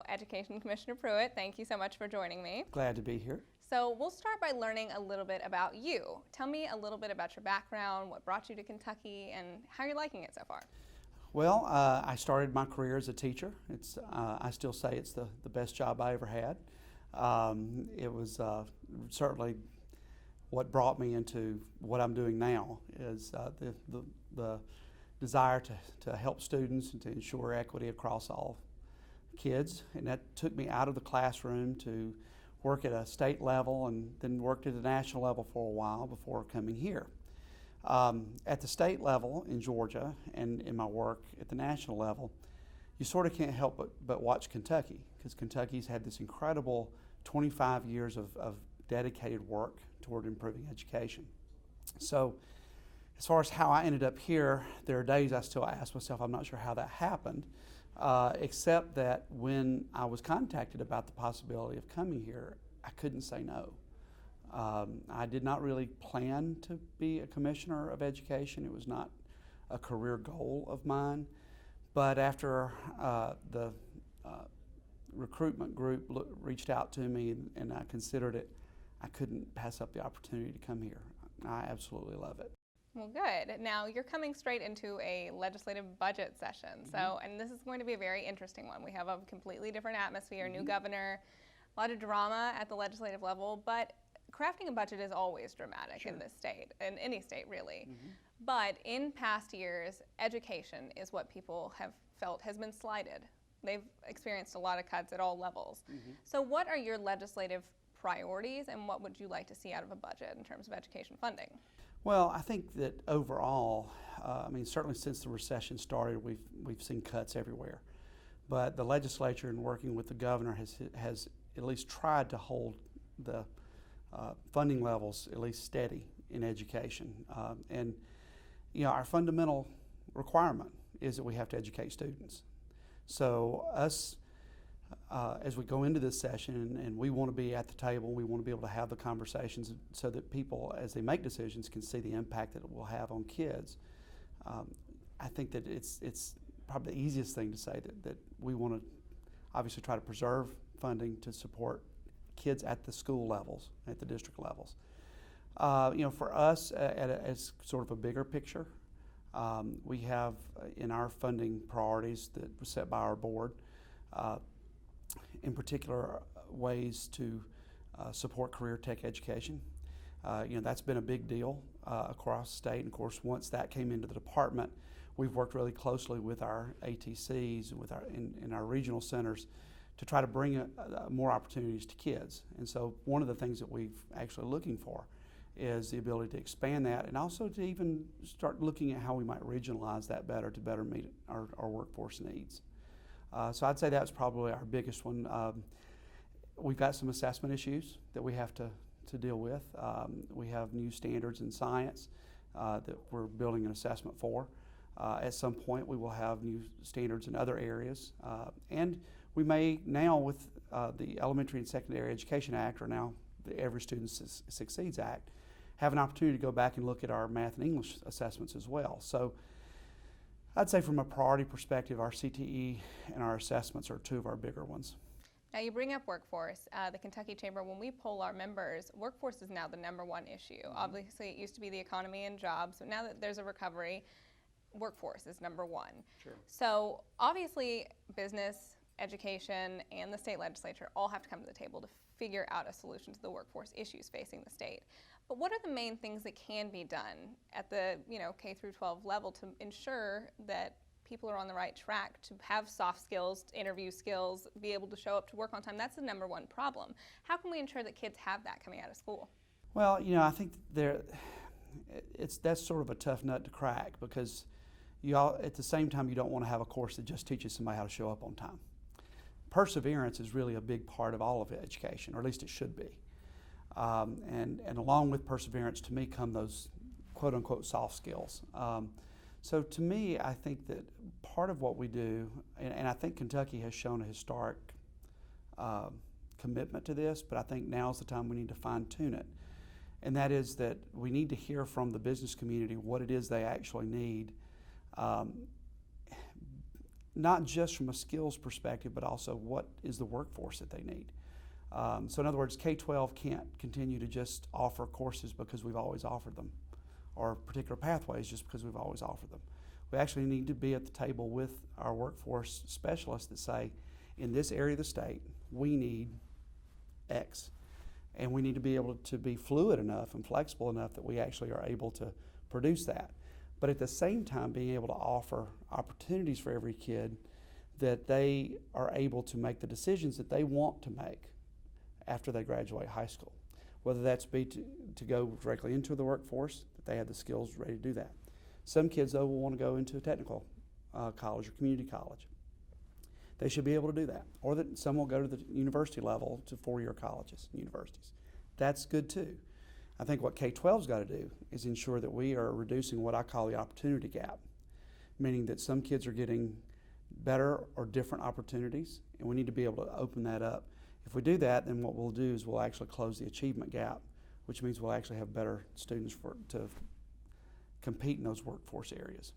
Education Commissioner Pruitt, thank you so much for joining me. Glad to be here. So we'll start by learning a little bit about you. Tell me a little bit about your background, what brought you to Kentucky, and how you're liking it so far. Well, I started my career as a teacher. I still say it's the best job I ever had. It was certainly what brought me into what I'm doing now is the desire to help students and to ensure equity across all kids. And that took me out of the classroom to work at a state level and then worked at a national level for a while before coming here. At the state level in Georgia and in my work at the national level, you sort of can't help but watch Kentucky, because Kentucky's had this incredible 25 years of dedicated work toward improving education. So as far as how I ended up here, there are days I still ask myself, I'm not sure how that happened, except that when I was contacted about the possibility of coming here, I couldn't say no. I did not really plan to be a commissioner of education. It was not a career goal of mine. But after the recruitment group reached out to me and I considered it, I couldn't pass up the opportunity to come here. I absolutely love it. Well, good. Now you're coming straight into a legislative budget session. And this is going to be a very interesting one. We have a completely different atmosphere, new governor, a lot of drama at the legislative level, but crafting a budget is always dramatic in this state, in any state really. But in past years, education is what people have felt has been slighted. They've experienced a lot of cuts at all levels. So what are your legislative priorities, and what would you like to see out of a budget in terms of education funding? Well, I think that overall, certainly since the recession started, we've seen cuts everywhere. But the legislature, in working with the governor, has at least tried to hold the funding levels at least steady in education. And our fundamental requirement is that we have to educate students. So us, as we go into this session, and we want to be at the table, we want to be able to have the conversations so that people, as they make decisions, can see the impact that it will have on kids. I think that it's probably the easiest thing to say that we want to obviously try to preserve funding to support kids at the school levels, at the district levels. For us, as sort of a bigger picture, we have in our funding priorities that were set by our board, in particular ways to support career tech education. That's been a big deal across the state, and of course once that came into the department, we've worked really closely with our ATCs and in our regional centers to try to bring more opportunities to kids. And so one of the things that we've actually looking for is the ability to expand that, and also to even start looking at how we might regionalize that better to better meet our workforce needs. So I'd say that's probably our biggest one. We've got some assessment issues that we have to deal with. We have new standards in science that we're building an assessment for. At some point we will have new standards in other areas. And we may now, with the Elementary and Secondary Education Act, or now the Every Student Succeeds Act, have an opportunity to go back and look at our math and English assessments as well. So I'd say from a priority perspective, our CTE and our assessments are two of our bigger ones. Now you bring up workforce. The Kentucky Chamber, when we poll our members, workforce is now the #1 issue. Obviously it used to be the economy and jobs, but now that there's a recovery, workforce is #1. Sure. So obviously business, education, and the state legislature all have to come to the table to figure out a solution to the workforce issues facing the state. But what are the main things that can be done at the K through 12 level to ensure that people are on the right track, to have soft skills, interview skills, be able to show up to work on time? That's the #1 problem. How can we ensure that kids have that coming out of school? Well, I think that's sort of a tough nut to crack, because at the same time you don't want to have a course that just teaches somebody how to show up on time. Perseverance is really a big part of all of education, or at least it should be. And along with perseverance, to me, come those quote-unquote soft skills. So to me, I think that part of what we do, and I think Kentucky has shown a historic commitment to this, but I think now's the time we need to fine-tune it. And that is that we need to hear from the business community what it is they actually need. not just from a skills perspective, but also what is the workforce that they need. So in other words, K-12 can't continue to just offer courses because we've always offered them, or particular pathways just because we've always offered them. We actually need to be at the table with our workforce specialists that say, in this area of the state, we need X. And we need to be able to be fluid enough and flexible enough that we actually are able to produce that. But at the same time, being able to offer opportunities for every kid that they are able to make the decisions that they want to make after they graduate high school. Whether that's be to go directly into the workforce, that they have the skills ready to do that. Some kids, though, will want to go into a technical college or community college. They should be able to do that. Or that some will go to the university level to four-year colleges and universities. That's good too. I think what K-12's got to do is ensure that we are reducing what I call the opportunity gap, meaning that some kids are getting better or different opportunities, and we need to be able to open that up. If we do that, then what we'll do is we'll actually close the achievement gap, which means we'll actually have better students to compete in those workforce areas.